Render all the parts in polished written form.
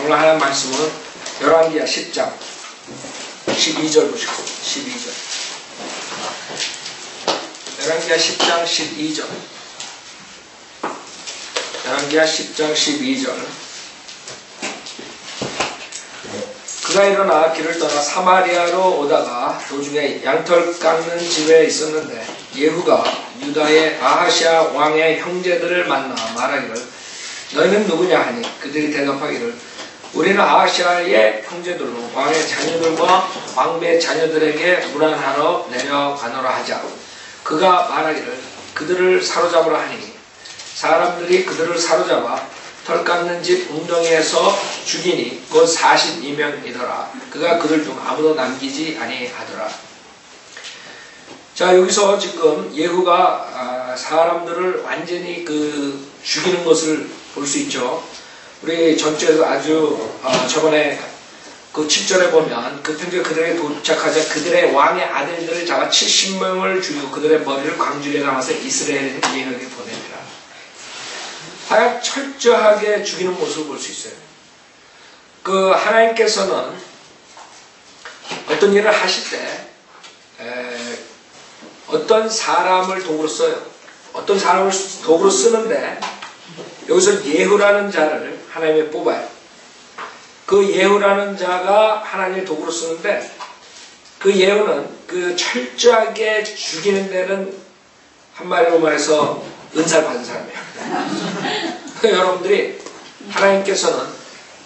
오늘 하는 말씀은 열왕기하 10장 12절 보시고 12절 열왕기하 10장 12절 열왕기하 10장 12절 그가 일어나 길을 떠나 사마리아로 오다가 도중에 양털 깎는 집에 있었는데 예후가 유다의 아하시아 왕의 형제들을 만나 말하기를 너희는 누구냐 하니 그들이 대답하기를 우리는 아하시아의 형제들로 왕의 자녀들과 왕비의 자녀들에게 문안하러 내려가노라 하자. 그가 말하기를 그들을 사로잡으라 하니 사람들이 그들을 사로잡아 털 깎는 집 웅덩이에서 죽이니 곧 42명이더라. 그가 그들 중 아무도 남기지 아니하더라. 자, 여기서 지금 예후가 사람들을 완전히 죽이는 것을 볼 수 있죠. 우리 전주에도 아주 저번에 그 10절에 보면 그 평지에 그들에게 도착하자 그들의 왕의 아들들을 잡아 70명을 죽이고 그들의 머리를 광주리에 담아서 이스라엘 예후에게 보냅니다. 하여 철저하게 죽이는 모습을 볼 수 있어요. 하나님께서는 어떤 일을 하실 때 어떤 사람을 도구로 써요. 어떤 사람을 도구로 쓰는데 여기서 예후라는 자를 하나님이 뽑아요. 그 예후라는 자가 하나님의 도구로 쓰는데 그 예후는 철저하게 죽이는 데는 한마디로 말해서 은사를 받은 사람이에요. 여러분들이 하나님께서는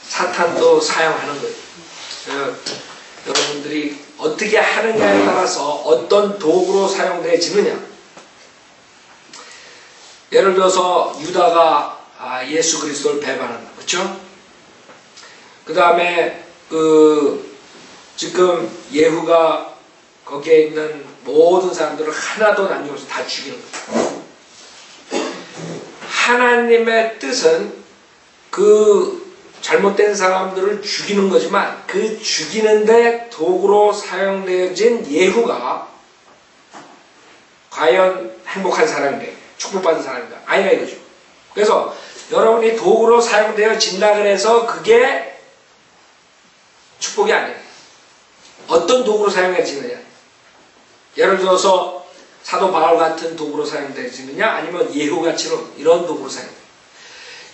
사탄도 사용하는 거예요. 여러분들이 어떻게 하느냐에 따라서 어떤 도구로 사용되어지느냐. 예를 들어서 유다가 예수 그리스도를 배반한다. 그렇죠? 그 다음에 지금 예후가 거기에 있는 모든 사람들을 하나도 남김없이 다 죽이는 거예요. 하나님의 뜻은 잘못된 사람들을 죽이는 거지만 그 죽이는데 도구로 사용되어진 예후가 과연 행복한 사람인데 축복받은 사람인가? 아니라 이거죠. 그래서 여러분이 도구로 사용되어진다 그래서 그게 축복이 아니에요. 어떤 도구로 사용해지느냐. 예를 들어서 사도 바울 같은 도구로 사용되어지느냐 아니면 예후같이 이런 도구로 사용돼요.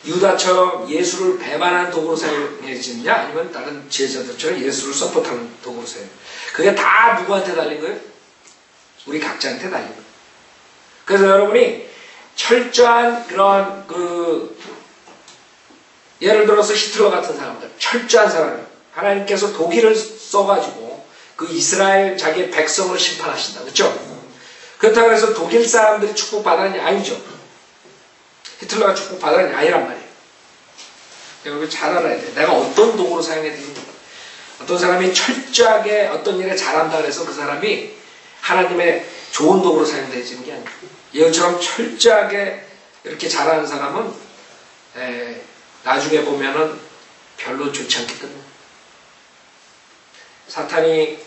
유다처럼 예수를 배반한 도구로 사용해지느냐 아니면 다른 제자들처럼 예수를 서포트하는 도구로 사용해요. 그게 다 누구한테 달린 거예요? 우리 각자한테 달린 거예요. 그래서 여러분이 철저한 그런 예를 들어서 히틀러 같은 사람들 철저한 사람들 하나님께서 독일을 써가지고 이스라엘 자기의 백성을 심판하신다. 그렇죠? 그렇다고 해서 독일 사람들이 축복받았냐? 아니죠. 히틀러가 축복받았냐? 아니란 말이에요. 여러분 잘 알아야 돼요. 내가 어떤 도구로 사용해드리는 거야. 어떤 사람이 철저하게 어떤 일에 잘한다 그래서 그 사람이 하나님의 좋은 도구로 사용되어지는 게 아니에요. 예후처럼 철저하게 이렇게 잘하는 사람은 나중에 보면은 별로 좋지 않게 끝나요. 사탄이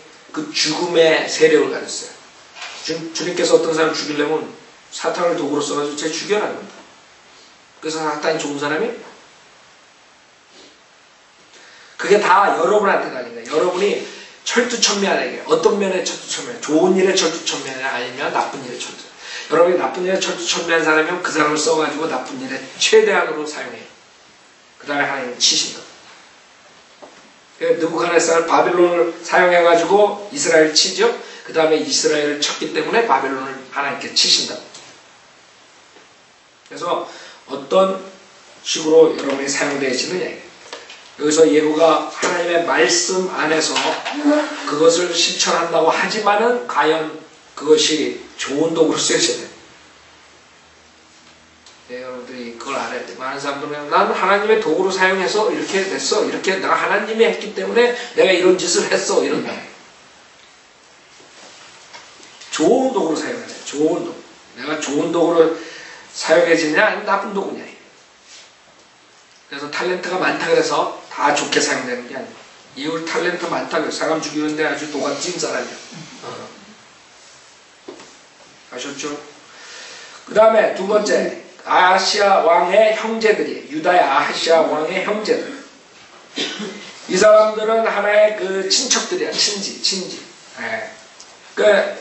죽음의 세력을 가졌어요. 주님께서 어떤 사람을 죽이려면 사탄을 도구로 써가지고 쟤 죽여라는 겁니다. 그래서 사탄이 좋은 사람이 그게 다 여러분한테 달린 거예요. 여러분이 철두천미하게 어떤 면에 철두천미하냐 좋은 일에 철두천미하냐 아니면 나쁜 일에 철두천미하냐. 여러분이 나쁜 일에 철두천미한 사람이면 그 사람을 써가지고 나쁜 일에 최대한으로 사용해요. 그 다음에 하나님은 치신다. 느부갓네살 바빌론을 사용해가지고 이스라엘을 치죠. 그 다음에 이스라엘을 쳤기 때문에 바빌론을 하나님께 치신다. 그래서 어떤 식으로 여러분이 사용되어지느냐. 여기서 예후가 하나님의 말씀 안에서 그것을 실천한다고 하지만은 과연 그것이 좋은 도구로 쓰여져야 돼요. 네, 여러분들이 그걸 알아야 돼요. 많은 사람들은 난 하나님의 도구로 사용해서 이렇게 됐어. 이렇게 내가 하나님이 했기 때문에 내가 이런 짓을 했어. 이런다. 좋은 도구로 사용해야 돼요. 좋은 도구. 내가 좋은 도구로 사용해지냐 아니면 나쁜 도구냐. 그래서 탤런트가 많다 그래서 다 좋게 사용되는 게 아니에요. 이웃 탤런트 많다 그래서 사람 죽이는데 아주 도가 찐 사람이야. 아셨죠? 그 다음에 두 번째 아하시아 왕의 형제들이 유다의 아하시아 왕의 형제들 이 사람들은 하나의 그 친척들이야. 친지. 예. 그러니까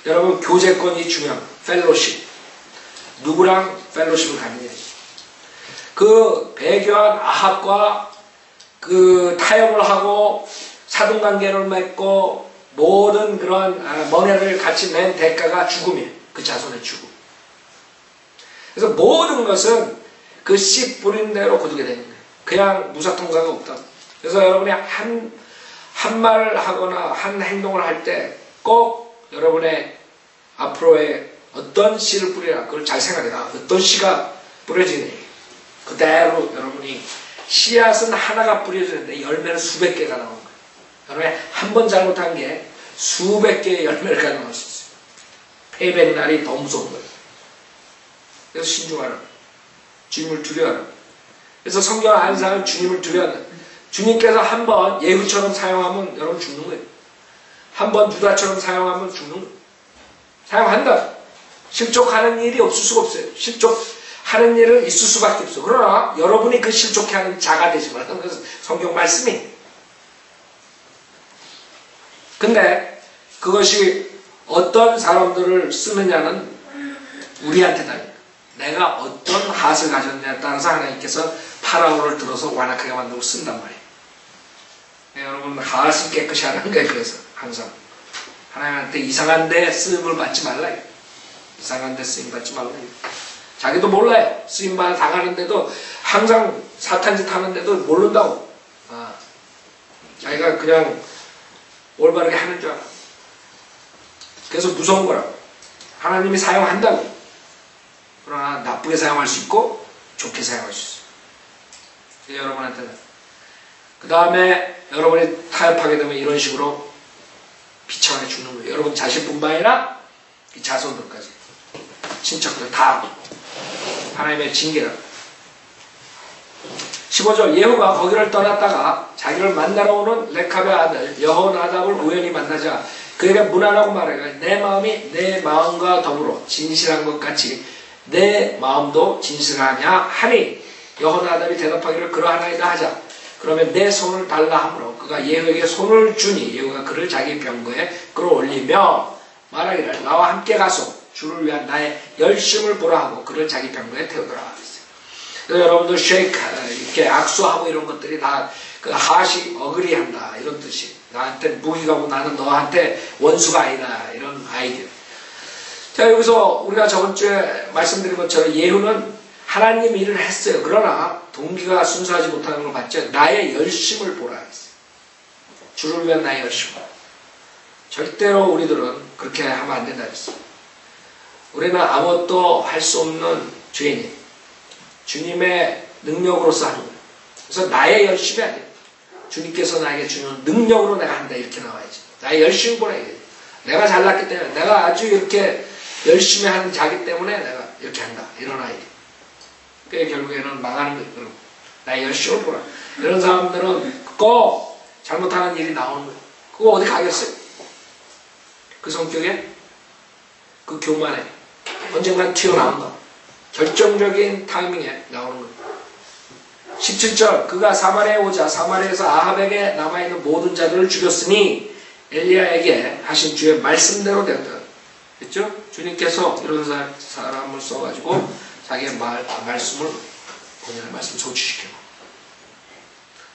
여러분 교제권이 중요한 펠로십. 누구랑 펠로십을 가느냐. 그 배교한 아합과 그 타협을 하고 사돈관계를 맺고 모든 그런 money를 같이 낸 대가가 죽음이에요. 그 자손의 죽음. 그래서 모든 것은 그 씨 뿌린 대로 거두게 되는 거예요. 그냥 무사통사가 없다. 그래서 여러분이 한 말 하거나 한 행동을 할 때 꼭 여러분의 앞으로의 어떤 씨를 뿌리라. 그걸 잘 생각해라. 어떤 씨가 뿌려지네. 그대로 여러분이 씨앗은 하나가 뿌려지는데 열매는 수백 개가 나오는 거예요. 여러분이 한 번 잘못한 게 수백 개의 열매가 나올 수 있어요. 패백 날이 더 무서운 거예요. 그래서 신중하라. 주님을 두려워하라. 그래서 성경 아는 사람은 주님을 두려워한다. 주님께서 한 번 예후처럼 사용하면 여러분 죽는 거예요. 한 번 유다처럼 사용하면 죽는 거예요. 사용한다. 실족하는 일이 없을 수가 없어요. 실족하는 일은 있을 수밖에 없어. 그러나 여러분이 그 실족해 하는 자가 되지 말라는 것은 성경 말씀이. 근데 그것이 어떤 사람들을 쓰느냐는 우리한테 달려요. 내가 어떤 핫을 가졌냐에 따라서 하나님께서 파라오를 들어서 완악하게 만들고 쓴단 말이에요. 네, 여러분 핫을 깨끗이 하는 거예요. 그래서 항상 하나님한테 이상한 데 쓰임을 받지 말라요. 이상한 데 쓰임 받지 말라요. 자기도 몰라요. 쓰임만 당하는데도 항상 사탄짓 하는데도 모른다고. 자기가 그냥 올바르게 하는 줄 알아. 그래서 무서운 거라고. 하나님이 사용한다고. 그러나 나쁘게 사용할 수 있고 좋게 사용할 수 있어요. 여러분한테는. 그 다음에 여러분이 타협하게 되면 이런 식으로 비참하게 죽는 거예요. 여러분 자신뿐만 아니라 이 자손들까지. 친척들 다 하나님의 징계라. 15절 예후가 거기를 떠났다가 자기를 만나러 오는 레캅의 아들 여호나답을 우연히 만나자 그에게 문안하고 말하여 내 마음이 내 마음과 더불어 진실한 것 같이 내 마음도 진실하냐 하니 여호나답이 대답하기를 그러하나이다 하자. 그러면 내 손을 달라 하므로 그가 예후에게 손을 주니 예후가 그를 자기 병거에 끌어올리며 말하기를 나와 함께 가서 주를 위한 나의 열심을 보라 하고 그를 자기 병거에 태우더라. 그래서 여러분들 쉐이크 이렇게 악수하고 이런 것들이 다 그 핫이 어그리한다 이런 뜻이. 나한테 무기가고 나는 너한테 원수가 아니다 이런 아이디어. 자 여기서 우리가 저번 주에 말씀드린 것처럼 예후는 하나님 일을 했어요. 그러나 동기가 순수하지 못하는 걸 봤죠. 나의 열심을 보라 했어요. 주를 위한 나의 열심. 절대로 우리들은 그렇게 하면 안 된다 했어요. 우리는 아무것도 할 수 없는 죄인이에요. 주님의 능력으로서 하는 거예요. 그래서 나의 열심이 아니에요. 주님께서 나에게 주는 능력으로 내가 한다 이렇게 나와야지. 나의 열심을 보라 이거예요. 내가 잘났기 때문에 내가 아주 이렇게 열심히 하는 자기 때문에 내가 이렇게 한다. 이런 아이디어. 그게 결국에는 망하는 거예요. 나의 열심을 보라. 이런 사람들은 꼭 잘못하는 일이 나오는 거예요. 그거 어디 가겠어요? 그 성격에 그 교만에 언젠간 튀어나온다. 결정적인 타이밍에 나오는 거예요. 17절 그가 사마리아에 오자 사마리아에서 아합에게 남아있는 모든 자들을 죽였으니 엘리야에게 하신 주의 말씀대로 되었다. 그렇죠? 주님께서 이런 사람을 써가지고 자기의 말씀을 본인의 말씀을 소취시키고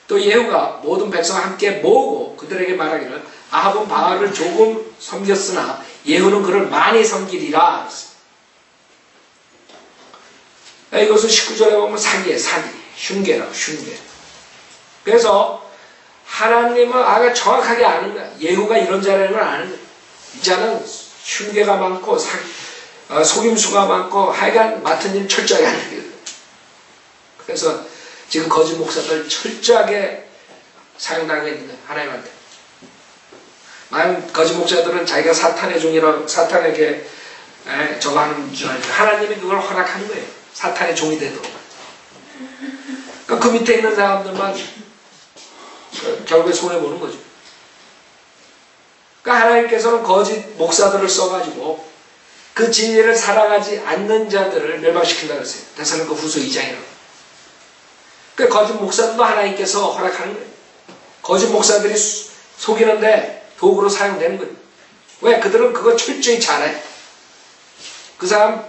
또 예후가 모든 백성을 함께 모으고 그들에게 말하기를 아합은 바알을 조금 섬겼으나 예후는 그를 많이 섬기리라. 이것은 19절에 보면 사기예요. 사기. 흉계라고 흉계. 그래서 하나님은 아가 정확하게 아는 거야. 예후가 이런 자라는 걸 아는 거야. 이 자는 흉계가 많고 속임수가 많고 하여간 맡은 일 철저하게 하는 거야. 그래서 지금 거짓 목사들 철저하게 사용당하고 있는 거야. 하나님한테. 많은 거짓 목사들은 자기가 사탄의 종이라고 사탄에게 저거 하는 줄 알고 하나님이 그걸 허락하는 거예요. 사탄의 종이 돼도. 그 밑에 있는 사람들만 결국에 손해보는 거죠. 그러니까 하나님께서는 거짓 목사들을 써가지고 그 진리를 살아가지 않는 자들을 멸망시킨다고 했어요. 데살로니가 후서 2장이라고. 그러니까 거짓 목사들도 하나님께서 허락하는 거예요. 거짓 목사들이 속이는데 도구로 사용되는 거예요. 왜? 그들은 그거 철저히 잘해. 그 사람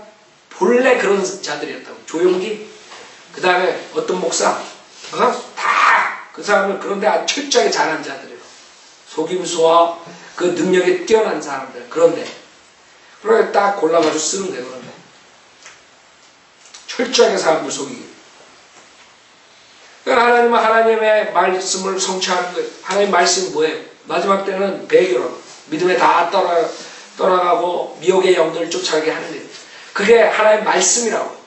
본래 그런 자들이었다고. 조용기, 그 다음에 어떤 목사, 다 그 사람을 그런데 아주 철저하게 잘한 자들이에요. 속임수와 그 능력이 뛰어난 사람들. 그런데 그렇게 딱 골라가지고 쓰는 거예요. 그런데 철저하게 사람들 속이기. 그러니까 하나님은 하나님의 말씀을 성취하는 거예요. 하나님 말씀이 뭐예요? 마지막 때는 배교로 믿음에 다 떠나가고 미혹의 영들을 쫓아가게 하는 거예요. 그게 하나님의 말씀이라고.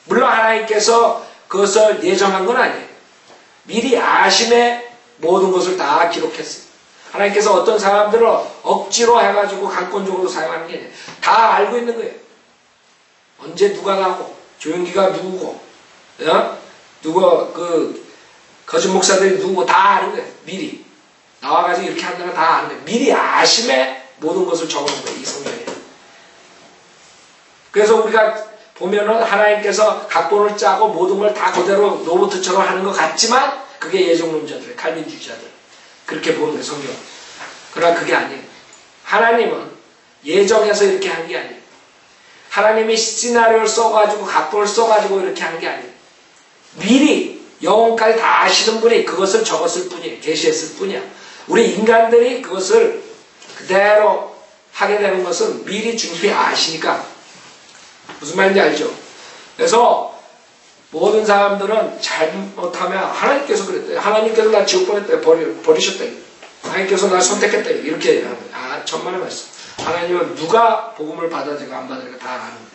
물론 하나님께서 그것을 예정한 건 아니에요. 미리 아심에 모든 것을 다 기록했어요. 하나님께서 어떤 사람들을 억지로 해가지고 강권적으로 사용하는 게 아니에요. 다 알고 있는 거예요. 언제 누가 나고, 조용기가 누구고, 누가 거짓 목사들이 누구고 다 아는 거예요. 미리. 나와가지고 이렇게 한다는 다 아는 거예요. 미리 아심에 모든 것을 적어놓은 거예요. 이 성경에. 그래서 우리가 보면은 하나님께서 각본을 짜고 모든 걸 다 그대로 로봇처럼 하는 것 같지만 그게 예정론자들, 칼빈주의자들. 그렇게 보는 거예요. 성경. 그러나 그게 아니에요. 하나님은 예정해서 이렇게 한 게 아니에요. 하나님이 시나리오를 써가지고 각본을 써가지고 이렇게 한 게 아니에요. 미리 영혼까지 다 아시는 분이 그것을 적었을 뿐이에요. 계시했을 뿐이야. 우리 인간들이 그것을 그대로 하게 되는 것은 미리 주님이 아시니까. 무슨 말인지 알죠? 그래서 모든 사람들은 잘못하면 하나님께서 그랬대요. 하나님께서 나 지옥 보냈대요. 버리셨대요. 하나님께서 나 선택했대요. 이렇게 하는 거예요. 천만의 말씀. 하나님은 누가 복음을 받아들이고 안 받아들이고 다 아는 거예요.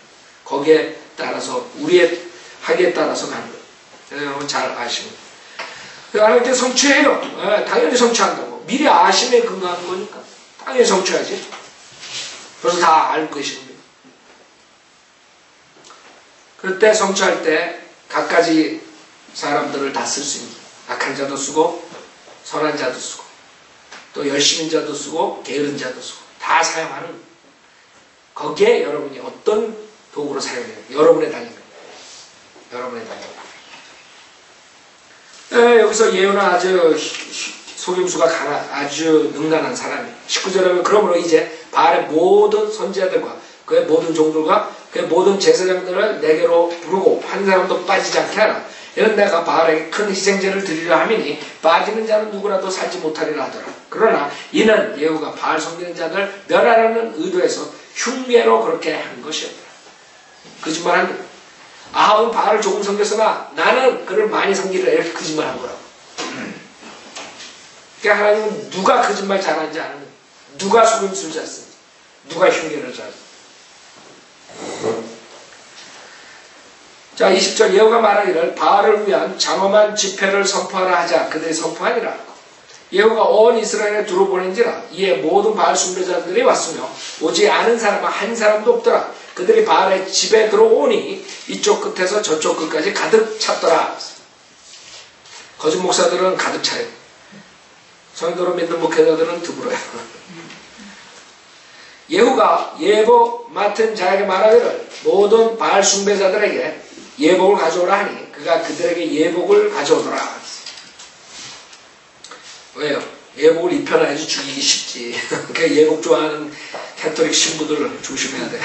거기에 따라서 우리의 하기에 따라서 가는 거예요. 그래서 여러분 잘 아시고. 하나님께서 성취해요. 당연히 성취한다고. 미리 아심에 근거하는 거니까 당연히 성취하지. 그래서 다 알 것이는 거예요. 그때 성취할 때 갖가지 사람들을 다 쓸 수 있는 거예요. 악한 자도 쓰고 선한 자도 쓰고 또 열심인 자도 쓰고 게으른 자도 쓰고 다 사용하는 거예요. 거기에 여러분이 어떤 도구로 사용해요? 여러분의 달린 거예요. 여러분의 달린 거예요. 여기서 예후는 아주 속임수가 아주 능란한 사람이에요. 19절에 보면 그러므로 이제 바알의 모든 선지자들과 그의 모든 종들과 그의 모든 제사장들을 내게로 부르고 한 사람도 빠지지 않게 하라. 이는 내가 바알에게 큰 희생제를 드리려 함이니 빠지는 자는 누구라도 살지 못하리라 하더라. 그러나 이는 예후가 바알 섬기는 자들 멸하라는 의도에서 흉계로 그렇게 한 것이었더라. 거짓말한 거예요. 아합은 바알을 조금 섬겼으나 나는 그를 많이 섬기리라. 이렇게 거짓말한 거라고. 그러니까 하나님은 누가 거짓말 잘하는지 아는 거예요. 누가 속임수를 잘 쓰는지, 누가 흉계를 잘 쓰는지. 자, 20절 예후가 말하기를 바알을 위한 장엄한 집회를 선포하라 하자. 그들이 선포하니라. 예후가 온 이스라엘에 두루 보낸지라. 이에 모든 바알 숭배자들이 왔으며 오지 않은 사람은 한 사람도 없더라. 그들이 바알의 집에 들어오니 이쪽 끝에서 저쪽 끝까지 가득 찼더라. 거짓 목사들은 가득 차요. 성도로 믿는 목회자들은 드물어요. 예후가 예복 맡은 자에게 말하기를 모든 바알 숭배자들에게 예복을 가져오라 하니 그가 그들에게 예복을 가져오더라. 왜요? 예복을 입혀놔야지 죽이기 쉽지. 그 예복 좋아하는 캐토릭 신부들 조심해야 돼.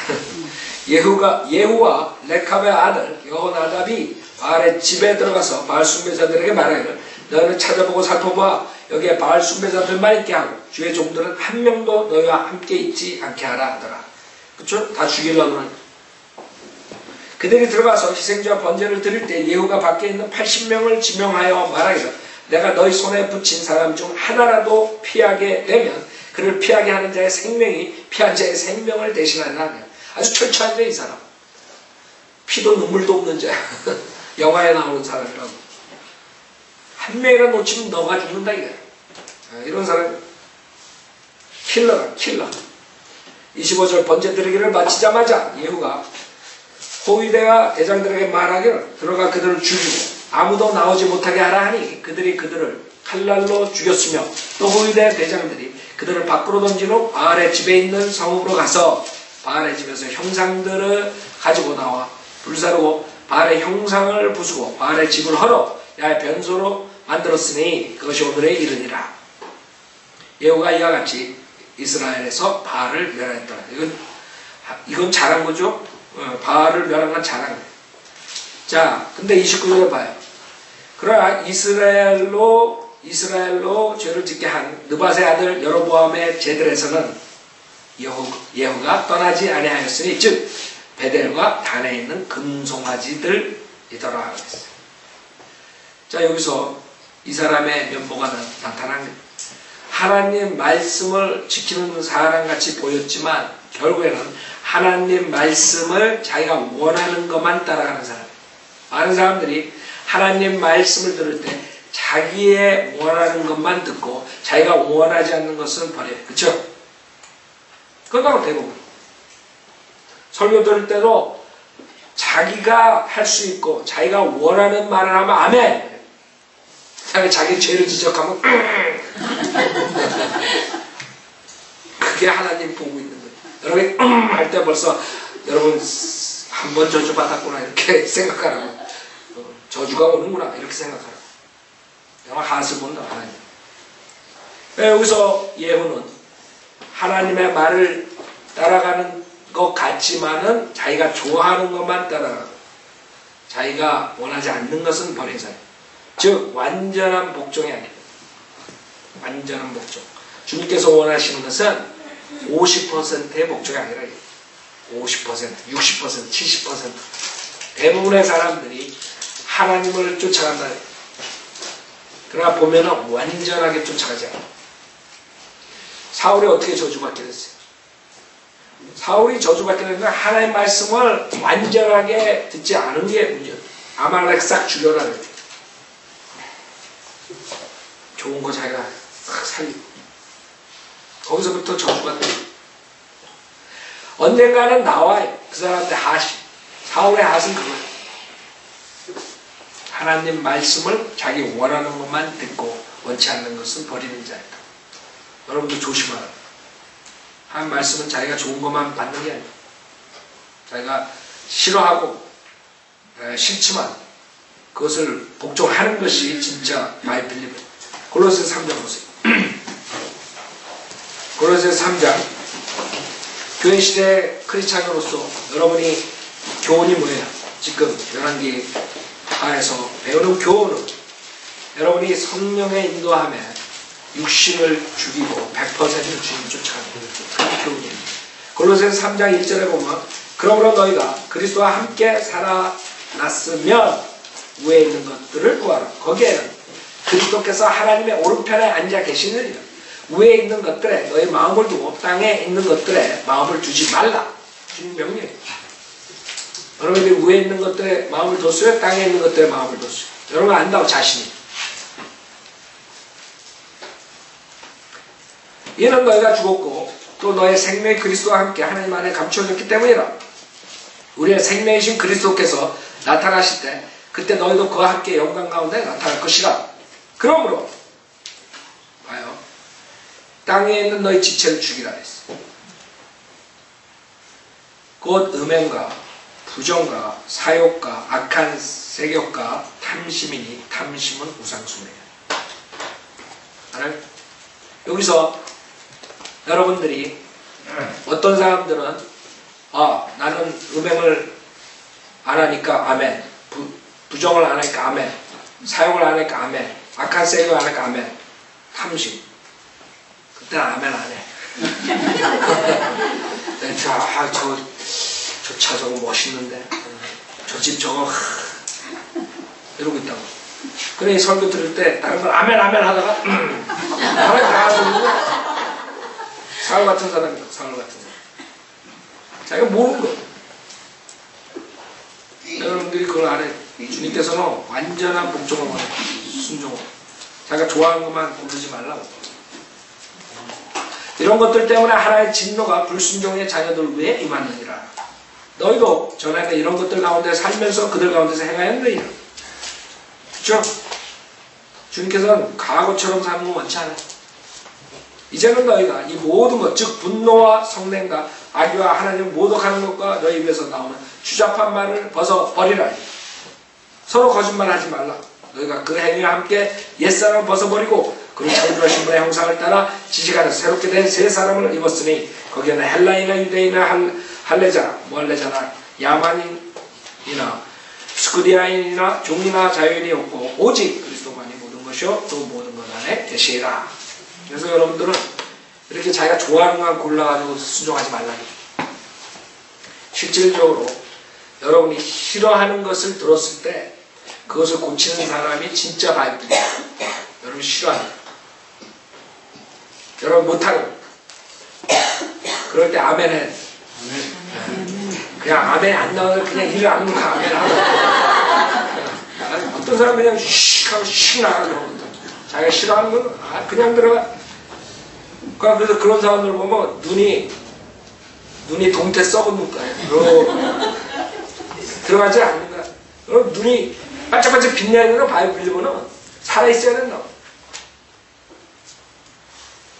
예후와 레캅의 아들 여호나답이 바알의 집에 들어가서 바알 숭배자들에게 말하기를 너는 찾아보고 살펴봐. 여기에 바알 숭배자들만 있게 하고 주의 종들은 한 명도 너희와 함께 있지 않게 하라 하더라. 그쵸? 다 죽이려고 하는. 그들이 들어가서 희생자와 번제를 드릴 때 예후가 밖에 있는 80명을 지명하여 말하기를 내가 너희 손에 붙인 사람 중 하나라도 피하게 되면 그를 피하게 하는 자의 생명이 피한 자의 생명을 대신하리라. 아주 철저한 자이 사람. 피도 눈물도 없는 자야. 영화에 나오는 사람이라고. 한 명이라 놓치면 너가 죽는다 이거야. 이런 사람 킬러가 킬러. 25절 번제 드리기를 마치자마자 예후가 호위대와 대장들에게 말하기를 들어가 그들을 죽이고 아무도 나오지 못하게 하라 하니 그들이 그들을 칼날로 죽였으며 또 호위대 대장들이 그들을 밖으로 던진 후 바알의 집에 있는 성읍으로 가서 바알의 집에서 형상들을 가지고 나와 불사르고 바알의 형상을 부수고 바알의 집을 헐어 야의 변소로 만들었으니 그것이 오늘에 이르니라. 예후가 이와 같이 이스라엘에서 바알을 멸하였더라. 이건 잘한 거죠. 바알을 멸한 건 잘한 거예요. 자, 근데 29절에 봐요. 그러나 이스라엘로 죄를 짓게 한 느밧의 아들 여로보암의 제들에서는 예후가 떠나지 아니하였으니 즉 베델과 단에 있는 금송아지들이더라 그랬어요. 자, 여기서 이 사람의 면모가 나타난 거예요. 하나님 말씀을 지키는 사람같이 보였지만 결국에는 하나님 말씀을 자기가 원하는 것만 따라가는 사람. 많은 사람들이 하나님 말씀을 들을 때 자기의 원하는 것만 듣고 자기가 원하지 않는 것은 버려요. 그렇죠? 그러다가 대부분 설교 들을 때도 자기가 할 수 있고 자기가 원하는 말을 하면 아멘. 자기 죄를 지적하면 그게 하나님 보고 있는 거예요. 여러분이 할 때 벌써 여러분 한 번 저주받았구나 이렇게 생각하라고. 저주가 오는구나 이렇게 생각하라고. 영화 하스 본다 하나님. 여기서 예후는 하나님의 말을 따라가는 것 같지만은 자기가 좋아하는 것만 따라가고 자기가 원하지 않는 것은 버린 사람. 즉 완전한 복종이 아닙니다. 완전한 복종. 주님께서 원하시는 것은 50%의 복종이 아니라 50%, 60%, 70% 대부분의 사람들이 하나님을 쫓아간다. 그러나 보면은 완전하게 쫓아가지 않아요. 사울이 어떻게 저주받게 됐어요? 사울이 저주받게 된 건 하나님의 말씀을 완전하게 듣지 않은 게 문제예요. 아말렉 싹 죽여라 그랬대요. 좋은 거 자기가 싹 살리고 거기서부터 저주받게 돼요. 언젠가는 나와요. 그 사람한테 핫이. 사울의 핫은 그거예요. 하나님 말씀을 자기 원하는 것만 듣고 원치 않는 것은 버리는 자이다. 여러분도 조심하라. 하나님 말씀은 자기가 좋은 것만 받는 게 아니에요. 자기가 싫어하고 싫지만 그것을 복종하는 것이 진짜 마이 빌리브. 골로새서 3장 보세요. 골로새서 3장. 교회 시대 크리스찬으로서 여러분이 교훈이 뭐예요? 지금 열왕기 하에서 배우는 교훈은 여러분이 성령의 인도함에 육신을 죽이고 100% 주님 쫓아가는 그런 교훈이에요. 골로새서 3장 1절에 보면 그러므로 너희가 그리스도와 함께 살아났으면 위에 있는 것들을 구하라. 거기에는 그리스도께서 하나님의 오른편에 앉아 계시느니라. 위에 있는 것들에 너희 마음을 두고 땅에 있는 것들에 마음을 두지 말라. 주님 명령이에요. 여러분들이 위에 있는 것들에 마음을 뒀어요? 땅에 있는 것들에 마음을 뒀어요? 여러분 안다고 자신이. 이는 너희가 죽었고 또 너의 생명이 그리스도와 함께 하나님 안에 감추어졌기 때문이라. 우리의 생명이신 그리스도께서 나타나실 때 그때 너희도 그와 함께 영광 가운데 나타날 것이라. 그러므로 봐요. 땅에 있는 너희 지체를 죽이라 했어. 곧 음행과 부정과 사욕과 악한 세욕과 탐심이니 탐심은 우상숭배야. 알아요? 여기서 여러분들이 어떤 사람들은 나는 음행을 안 하니까 아멘, 부정을 안 하니까 아멘, 사욕을 안 하니까 아멘, 악한 세욕을 안 하니까 아멘, 탐심. 그때는 아멘 안 해. 저 차 저거 멋있는데 저 집 저거 이러고 있다고. 그래 설교 들을 때 다른 걸 아멘 하다가 하나님 다 하는 사울 같은 사람이다. 사울 같은 사람. 자기가 모르는 거예요. 여러분들이 그걸 안 해. 주님께서는 완전한 복종을 원해. 순종을. 자기가 좋아하는 것만 고르지 말라고. 이런 것들 때문에 하나의 진노가 불순종의 자녀들 위에 임하느니라. 너희도 전에 이런 것들 가운데 살면서 그들 가운데서 행하였느니라. 그렇죠? 주님께서는 과거처럼 사는 건 원치 않아요. 이제는 너희가 이 모든 것, 즉 분노와 성냄과 악의와 하나님을 모독하는 것과 너희 입에서 나오는 추잡한 말을 벗어 버리라. 서로 거짓말하지 말라. 너희가 그 행위와 함께 옛사람을 벗어버리고 그를 창조하신 분의 형상을 따라 지식하는 새롭게 된 새 사람을 입었으니 거기에는 헬라이나 유대인이나 할례자나 무할례자나 야만인이나 스쿠디아인이나 종이나 자유인이 없고 오직 그리스도만이 모든 것이요 또 모든 것 안에 계시라. 그래서 여러분들은 이렇게 자기가 좋아하는 걸 골라가지고 순종하지 말라니. 실질적으로 여러분이 싫어하는 것을 들었을 때 그것을 고치는 사람이 진짜 바이블이에요. 여러분 싫어하는 거. 여러분 못하는 거. 그럴 때 아멘 해. 그냥 아멘 안 나오면 그냥 일을 안 하면 아멘 하고. 어떤 사람은 그냥 슉 하고 슉 나가고 자기가 싫어하는 건 그냥 들어가. 그래서 그런 사람들 보면 눈이 동태 썩은 눈가예요. 들어가지 않는 거야. 그럼 눈이 반짝반짝 빛나는 거 바이블리면은 살아있어야 된다.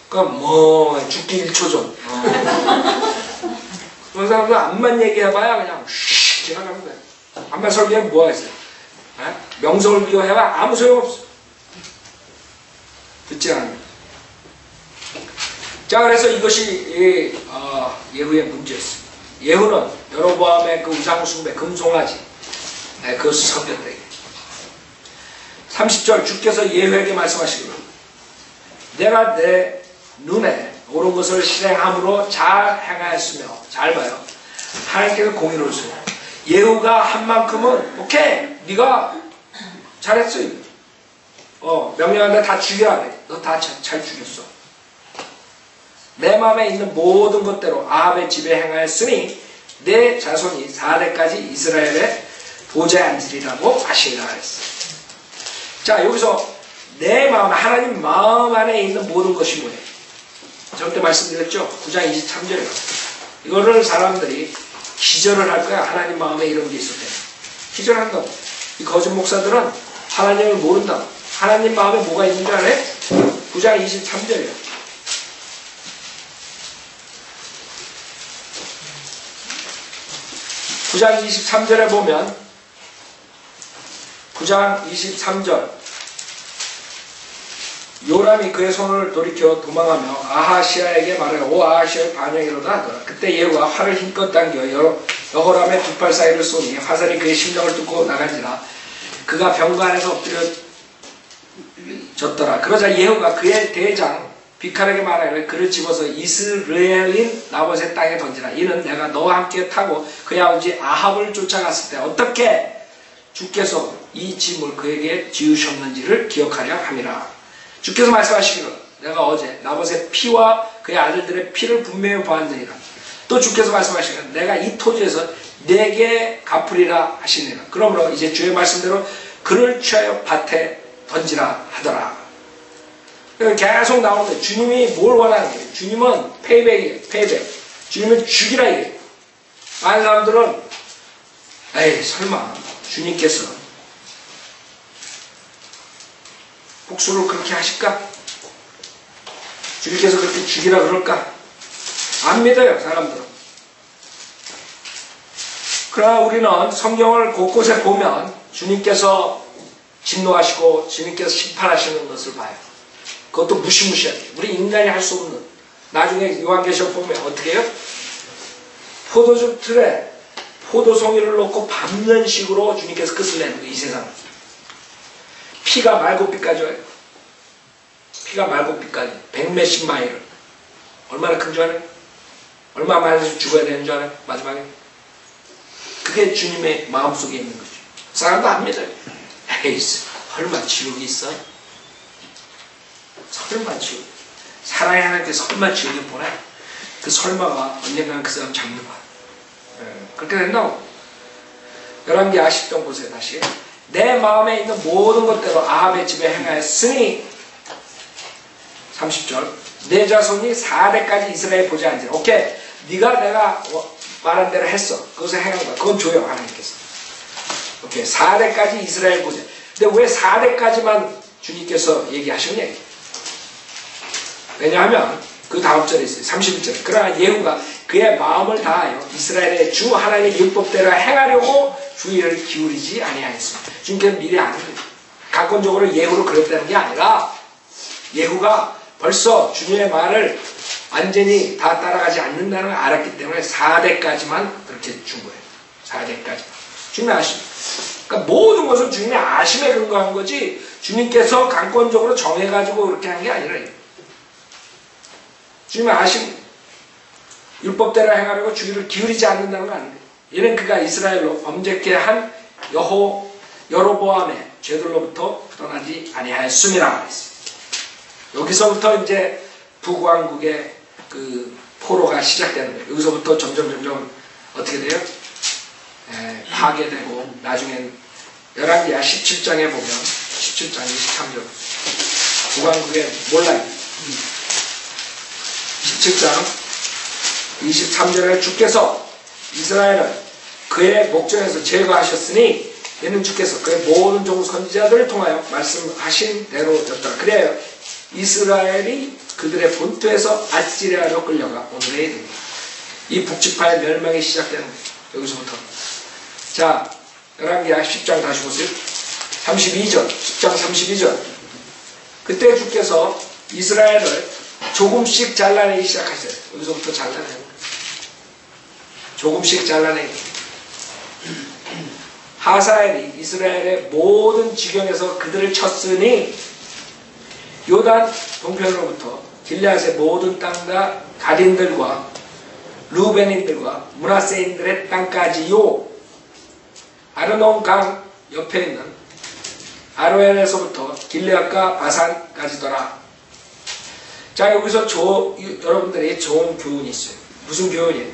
그러니까 뭐 죽기 1초 전. 그런 사람들 암만 얘기해봐야 그냥 슉 지나가는 거야. 암만 설교하면 뭐가 있어요? 명설교 해봐 아무 소용없어. 듣지 않아요. 자, 그래서 이것이 예후의 문제였습니다. 예후는 여로보암의 그 우상숭배, 금송아지, 그것을 섬겼다. 30절 주께서 예후에게 말씀하시기를 내가 내 눈에 옳은 것을 실행함으로 잘 행하였으며, 잘 봐요. 하나님께서 공의를 주세요. 예후가 한 만큼은 오케이, 네가 잘했어. 명령한다 다 죽여야 돼. 너 다 잘 죽였어. 내 마음에 있는 모든 것대로 아합의 집에 행하였으니 내 자손이 4대까지 이스라엘의 보좌에 앉으리라고 하시리라 했어요. 자, 여기서 내 마음, 하나님 마음 안에 있는 모든 것이 뭐예요? 저 그때 말씀드렸죠? 9장 23절에 이거를 사람들이 기절을 할 거야. 하나님 마음에 이런 게 있을 때 기절한다고. 이 거짓 목사들은 하나님을 모른다고. 하나님 마음에 뭐가 있는 줄 알아요? 9장 23절이에요. 9장 23절에 보면 9장 23절 요람이 그의 손을 돌이켜 도망하며 아하시아에게 말하여 오 아하시아의 반영이로다 하더라. 그때 예후가 활을 힘껏 당겨 여호람의 두 팔 사이를 쏘니 화살이 그의 심장을 뚫고 나간지라 그가 병가 안에서 엎드려졌더라. 그러자 예후가 그의 대장 비칼에게 말하여 그를 집어서 이스라엘인 나봇의 땅에 던지라. 이는 내가 너와 함께 타고 그의 아버지 아합을 쫓아갔을 때 어떻게 주께서 이 짐을 그에게 지으셨는지를 기억하려 함이라. 주께서 말씀하시기를 내가 어제 나봇의 피와 그의 아들들의 피를 분명히 보았느니라. 또 주께서 말씀하시기를 내가 이 토지에서 내게 갚으리라 하시니라. 그러므로 이제 주의 말씀대로 그를 취하여 밭에 던지라 하더라. 계속 나오는데 주님이 뭘 원하는 거예요? 주님은 페이백이에요. 페이백. 주님은 죽이라 이게요. 많은 사람들은 에이 설마 주님께서 복수를 그렇게 하실까? 주님께서 그렇게 죽이라 그럴까? 안 믿어요, 사람들은. 그러나 우리는 성경을 곳곳에 보면 주님께서 진노하시고 주님께서 심판하시는 것을 봐요. 그것도 무시무시하게. 우리 인간이 할 수 없는. 나중에 요한계시록 보면 어떻게 해요? 포도주 틀에 포도송이를 놓고 밟는 식으로 주님께서 끝을 내는 거예요, 이 세상을. 피가 말고피까지 와요. 피가 말고피까지. 100몇십 마일을. 얼마나 큰 줄 알아요? 얼마 많이 죽어야 되는 줄 알아요? 마지막에. 그게 주님의 마음속에 있는 거죠. 사람도 안 믿어요. 에이, 설마 지옥이 있어? 설마 지옥. 사랑의 하나님께서 설마 지옥에 보내? 그 설마가 언젠가는 그 사람 잡는 거야. 그렇게 된다고. 11개 10장 보세요. 다시. 내 마음에 있는 모든 것대로 아합의 집에 행하였으니 30절 내 자손이 4대까지 이스라엘 보좌에 앉으라. 오케이. 네가 내가 말한 대로 했어. 그것을 행한 거야. 그건 줘요. 하나님께서. 오케이. 4대까지 이스라엘 보좌. 근데 왜 4대까지만 주님께서 얘기하셨냐? 왜냐하면 그 다음 절에 있어요. 31절. 그러나 예후가 그의 마음을 다하여 이스라엘의 주 하나님의 율법대로 행하려고 주의를 기울이지 아니하였습니다. 주님께서 미리 아는 거예요. 사건적으로 예후로 그랬다는 게 아니라 예후가 벌써 주님의 말을 완전히 다 따라가지 않는다는 걸 알았기 때문에 4대까지만 그렇게 준 거예요. 4대까지. 주님의 아심. 그러니까 모든 것은 주님의 아심에 근거한 거지 주님께서 강권적으로 정해가지고 그렇게 한 게 아니라 주님의 아심, 율법대로 행하려고 주의를 기울이지 않는다는 건 아니에요. 이는 그가 이스라엘로 범죄케 한 여로보암의 죄들로부터 떠나지 아니하였음이라 말했어요. 여기서부터 이제 북왕국의 그 포로가 시작되는 거예요. 여기서부터 점점 어떻게 돼요? 파괴되고 나중엔 열왕기하 17장에 보면 17장 23절 북왕국의 몰라요. 17장 23절에 주께서 이스라엘을 그의 목전에서 제거하셨으니 이는 주께서 그의 모든 종 선지자들을 통하여 말씀하신 대로였더라. 그래요. 이스라엘이 그들의 본토에서 아시리아로 끌려가 오늘의 일입니다. 이 북지파의 멸망이 시작되는 거예요. 여기서부터. 자, 열왕기하 10장 다시 보세요. 32절, 10장 32절. 그때 주께서 이스라엘을 조금씩 잘라내기 시작하셔요. 여기서부터 잘라내는 거예요. 조금씩 잘라내기. 하사엘이 이스라엘의 모든 지경에서 그들을 쳤으니 요단 동편으로부터 길르앗의 모든 땅과 가딘들과 루벤인들과 므낫세인들의 땅까지요. 아르논 강 옆에 있는 아로엘에서부터 길르앗과 바산까지더라. 자, 여기서 여러분들이 좋은 교훈이 있어요. 무슨 교훈이에요?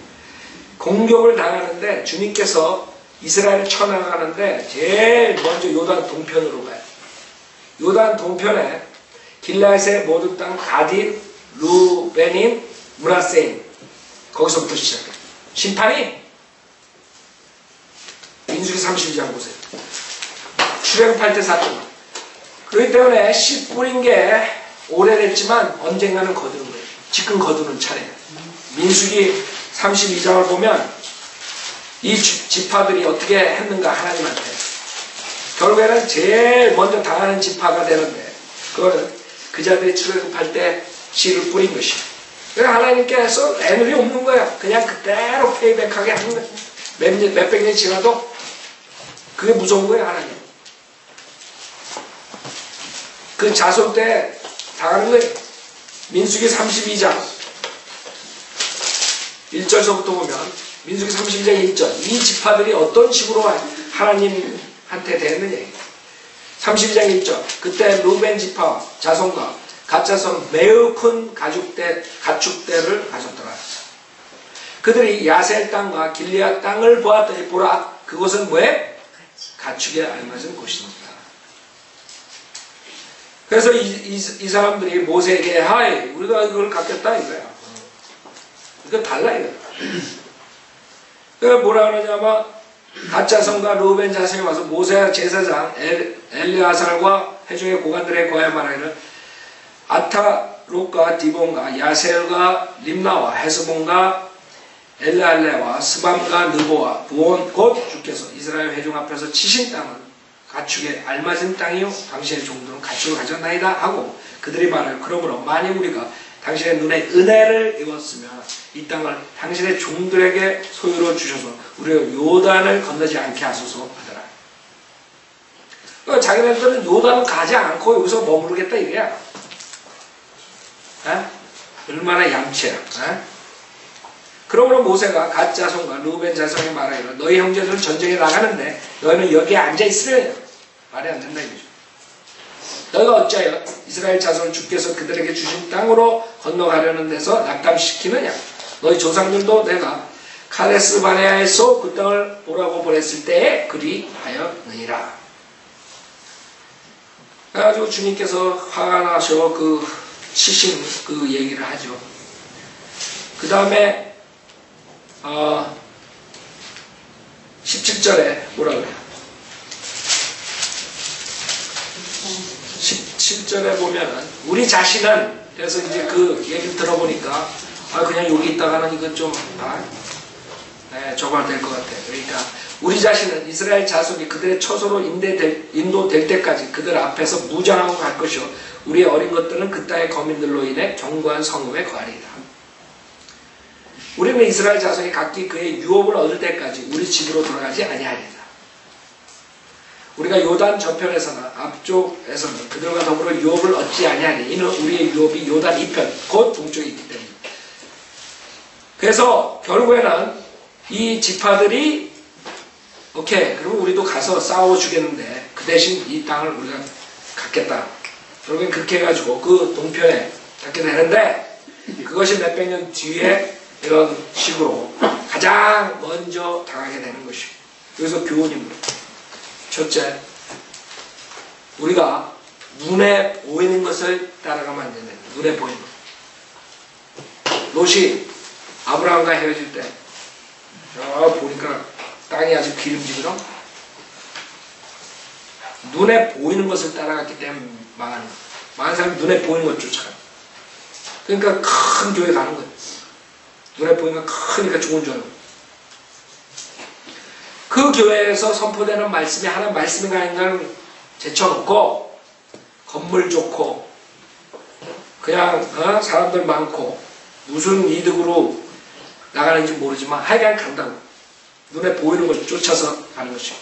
공격을 당하는데 주님께서 이스라엘을 쳐나가는데 제일 먼저 요단 동편으로 가요. 요단 동편에 길르앗의 모든 땅 가딘, 루베닌, 므낫세인 거기서부터 시작해요. 심판이 민수기 32장 보세요. 출애굽할 때 사건. 그렇기 때문에 씨 뿌린 게 오래됐지만 언젠가는 거두는 거예요. 지금 거두는 차례예요. 민수기 32장을 보면 이 지파들이 어떻게 했는가 하나님한테 결국에는 제일 먼저 당하는 지파가 되는데 그거는 그 자들이 출애굽할 때 씨를 뿌린 것이에요. 그래서 하나님께서 애누리 없는 거야. 그냥 그대로 페이백하게 하는 거예요. 몇백 년 지나도 그게 무서운 거예요. 하나님. 그 자손 때 당하는 거예요. 민수기 32장 1절서부터 보면 민수기 32장 1절 이 지파들이 어떤 식으로 하나님한테 대했느냐. 32장 1절 그때 루벤 지파 자손과 갓자손 매우 큰 가축대를 가졌더라. 그들이 야셀 땅과 길르앗 땅을 보았더니 보라 그곳은 뭐에? 가축에 알맞은 곳입니다. 그래서 이 사람들이 모세에게 하이 우리가 그걸 갖겠다 이거야. 이거 달라 이거야. 그래서 뭐라 그러냐면 갓자손과 루벤 자손이 와서 모세 제사장 엘리아살과 회중의 고관들에 구하여 말하기를 아타롯과 디본과 야셀과 림나와 헤스본과 엘레알레와 스밤과 느보와 부온 곧 주께서 이스라엘 회중 앞에서 치신 땅은 가축에 알맞은 땅이요 당신의 종들은 가축을 가졌나이다 하고 그들이 말하여 그러므로 만일 우리가 당신의 눈에 은혜를 입었으면 이 땅을 당신의 종들에게 소유로 주셔서 우리가 요단을 건너지 않게 하소서 하더라. 그러니까 자기네들은 요단을 가지 않고 여기서 머무르겠다 이거야. 에? 얼마나 얌체야. 에? 그러므로 모세가 갓 자손과 루벤 자손에 말하기를 너희 형제들은 전쟁에 나가는데 너희는 여기에 앉아 있으려 말이 안 된다 이거죠. 너희가 어찌하여 이스라엘 자손을 주께서 그들에게 주신 땅으로 건너가려는 데서 낙담시키느냐. 너희 조상들도 내가 카데스 바네아에서 그 땅을 보라고 보냈을 때에 그리하였느니라. 그래가지고 주님께서 화가 나셔 그 치신 그 얘기를 하죠. 그 다음에 17절에 뭐라 그래요? 17절에 보면은 우리 자신은 그래서 이제 그 얘기를 들어보니까 그냥 여기 있다가는 이건 좀 저거 될 것 같아. 그러니까 우리 자신은 이스라엘 자손이 그들의 처소로 인도될 때까지 그들 앞에서 무장하고 갈 것이요 우리의 어린 것들은 그 땅의 거민들로 인해 견고한 성읍에 거하리이다. 우리는 이스라엘 자손이 각기 그의 유업을 얻을 때까지 우리 집으로 돌아가지 아니하리이다. 우리가 요단 저편에서나 앞쪽에서는 그들과 더불어 유업을 얻지 아니하니 이는 우리의 유업이 요단 이편 곧 동쪽에 있기 때문입니다. 그래서 결국에는 이 지파들이 오케이 그럼 우리도 가서 싸워주겠는데 그 대신 이 땅을 우리가 갖겠다. 결국엔 그렇게 해가지고 그 동편에 갖게 되는데 그것이 몇백 년 뒤에 이런 식으로 가장 먼저 당하게 되는 것이고 여기서 교훈입니다. 첫째, 우리가 눈에 보이는 것을 따라가면 안 된다. 눈에 보이는 것. 롯이 아브라함과 헤어질 때 보니까 땅이 아주 기름지더라. 눈에 보이는 것을 따라갔기 때문에 망하는 거예요. 많은 사람이 눈에 보이는 것 쫓아가요. 그러니까 큰 교회 가는 거예요. 눈에 보이는 거 크니까 좋은 줄 알고. 그 교회에서 선포되는 말씀이 하나님 말씀인가 아닌가를 제쳐놓고 건물 좋고 그냥 사람들 많고 무슨 이득으로 나가는지 모르지만 하여간 간다고 눈에 보이는 것을 쫓아서 가는 것이죠.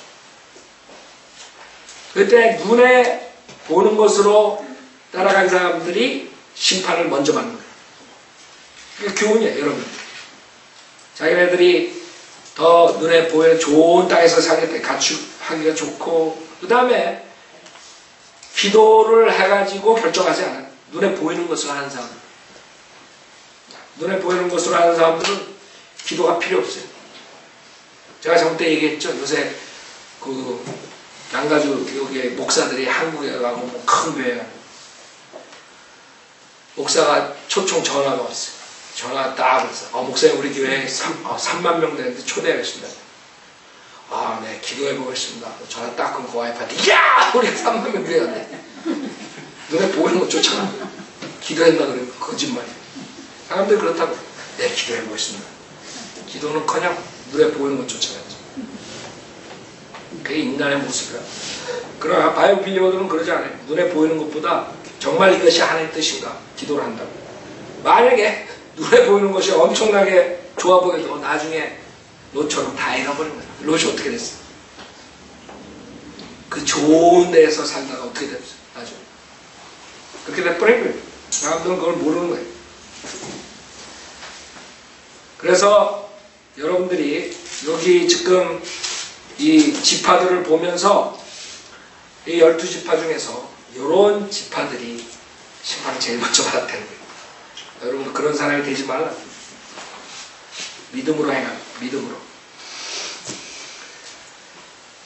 그때 눈에 보는 것으로 따라간 사람들이 심판을 먼저 받는 거예요. 그게 교훈이에요, 여러분. 자기네들이 더 눈에 보이는 좋은 땅에서 살기 때 가축하기가 좋고 그 다음에 기도를 해가지고 결정하지 않아요. 눈에 보이는 것을 하는 사람들. 눈에 보이는 것으로 하는 사람들은 기도가 필요 없어요. 제가 저번 때 얘기했죠. 요새 그 양가주 여기 목사들이 한국에 가고 뭐 큰 교회 가고 목사가 초청 전화가 왔어요. 전화 딱 왔어요. 목사님 우리 교회에 3만 명 되는데 초대하겠습니다. 네 기도해 보겠습니다. 전화 딱 끊고 와이프한테 야! 우리 3만 명 되었네. 눈에 보이는 것 쫓아가. 기도했나 그러면 거짓말이에요. 사람들이 그렇다고 네 기도해 보겠습니다. 기도는커녕 눈에 보이는 것 쫓아가죠. 그게 인간의 모습이야. 그러나 바이오 빌리버들은 그러지 않아요. 눈에 보이는 것보다 정말 이것이 하나님의 뜻인가 기도를 한다고. 만약에 눈에 보이는 것이 엄청나게 좋아 보여도 나중에 롯처럼 다 잃어버린 거예요. 롯이 어떻게 됐어? 그 좋은 데에서 살다가 어떻게 됐어? 나중에 그렇게 돼버린 거예요. 사람들은 그걸 모르는 거예요. 그래서 여러분들이 여기 지금 이 지파들을 보면서 이 12지파 중에서 이런 지파들이 심판을 제일 먼저 받았다는 거예요. 여러분도 그런 사람이 되지 말라. 믿음으로 행하라. 믿음으로.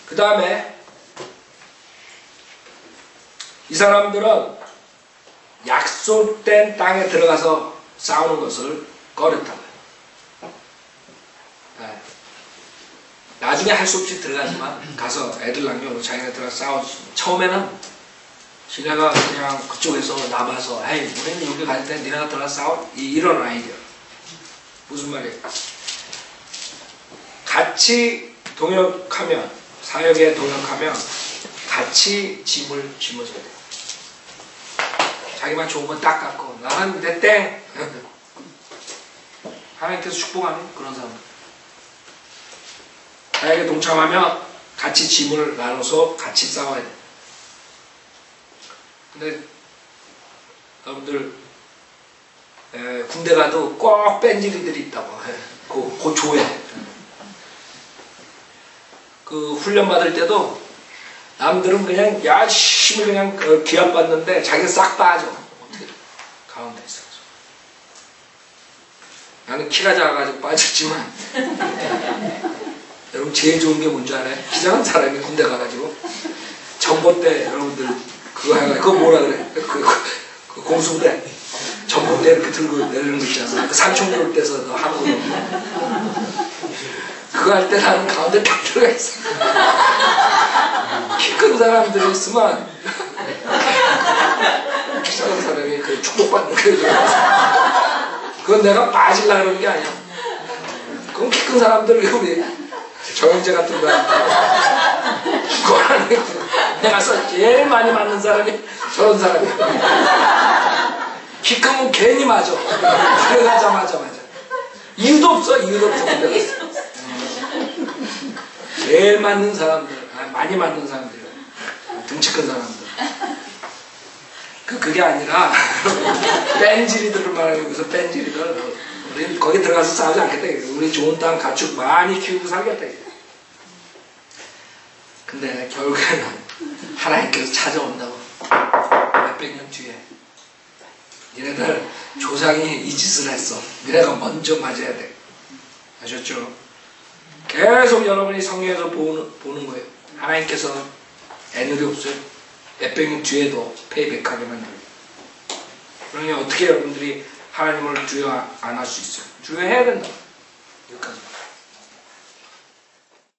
그 다음에 이 사람들은 약속된 땅에 들어가서 싸우는 것을 꺼렸다고요. 네. 나중에 할 수 없이 들어가지만 가서 애들 남겨놓고 자기네 들어가서 싸우지. 처음에는 지네가 그냥 그쪽에서 나봐서 에이 우리는 여기 갈 때 니네가 들어가서 싸워? 이런 아이디어. 무슨 말이에요? 같이 동역하면 사역에 동역하면 같이 짐을 짊어져야 돼요. 자기만 좋은 건 딱 갖고 나는 내 땡! 하나님께서 축복하는 그런 사람들. 사역에 동참하면 같이 짐을 나눠서 같이 싸워야 돼요. 근데 여러분들 군대 가도 꼭 뺀질이들이 있다고. 그 조에 그 훈련 받을 때도 남들은 그냥 열심히 그냥 기합 받는데 자기는 싹 빠져. 어떻게 가운데 있어. 나는 키가 작아가지고 빠졌지만 여러분 제일 좋은 게 뭔지 알아요? 키 작은 사람이 군대 가가지고 전봇대 여러분들 그거 해가지고 그거 뭐라 그래? 그 공수부대 전봇대 이렇게 들고 내리는 거 있잖아. 그 산총 올 때서 그 하고 그거 할 때 나는 가운데 딱 들어가 있어. 키 큰 사람들이 있으면 키 작은 사람이 그 축복받는 거야. 그건 내가 빠지려고 그러는 게 아니야. 그건 키 큰 사람들 우리 저 형제 같은 거야. 내가 제일 많이 맞는 사람이 저런 사람이야. 키 크면 괜히 맞아. 들어가자마자 맞아. 이유도 없어. 제일 맞는 사람들, 많이 맞는 사람들, 등치 큰 사람들. 그게 아니라 뺀질이들을 말하는 거서 뺀질이들. 우리 거기 들어가서 싸우지 않겠다. 우리 좋은 땅 가축 많이 키우고 살겠다. 근데 결국에는 하나님께서 찾아온다고. 몇백 년 뒤에 니네들 조상이 이 짓을 했어. 니네가 먼저 맞아야 돼. 아셨죠? 계속 여러분이 성경에서 보는 거예요. 하나님께서 애누리 없어요. 몇백 년 뒤에도 페이백하게 만들어요. 그러니 어떻게 여러분들이 하나님을 주여 안 할 수 있어요? 주여해야 된다. 여기까지.